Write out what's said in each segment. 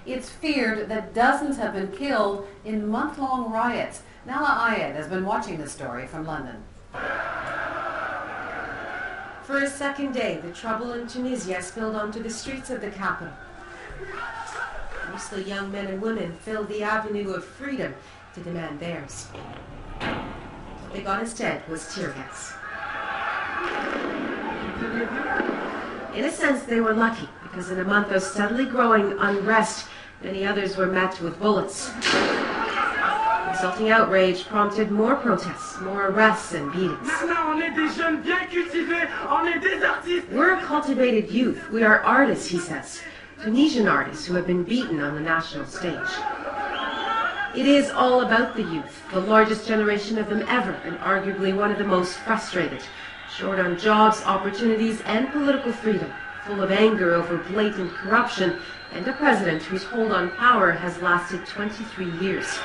It's feared that dozens have been killed in month-long riots. Nala Ayed has been watching this story from London. For a second day, the trouble in Tunisia spilled onto the streets of the capital. Mostly young men and women filled the avenue of freedom to demand theirs. What they got instead was tear gas. In a sense, they were lucky, because in a month of steadily growing unrest, many others were met with bullets. The resulting outrage prompted more protests, more arrests and beatings. We're a cultivated youth. We are artists, he says. Tunisian artists who have been beaten on the national stage. It is all about the youth, the largest generation of them ever, and arguably one of the most frustrated. Short on jobs, opportunities, and political freedom, full of anger over blatant corruption, and a president whose hold on power has lasted 23 years.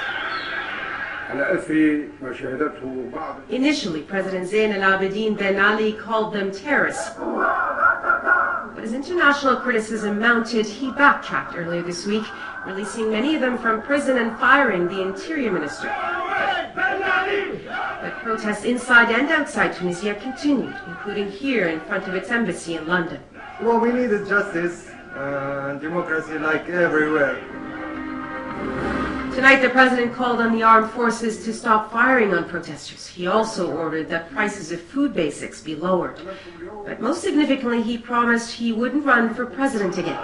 Initially, President Zain al-Abidine Ben Ali called them terrorists. But as international criticism mounted, he backtracked earlier this week, releasing many of them from prison and firing the interior minister. But protests inside and outside Tunisia continued, including here in front of its embassy in London. What we need is justice and democracy like everywhere. Tonight, the president called on the armed forces to stop firing on protesters. He also ordered that prices of food basics be lowered. But most significantly, he promised he wouldn't run for president again.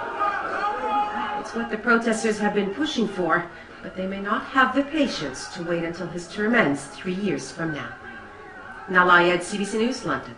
It's what the protesters have been pushing for, but they may not have the patience to wait until his term ends 3 years from now. Nala Ayed, CBC News, London.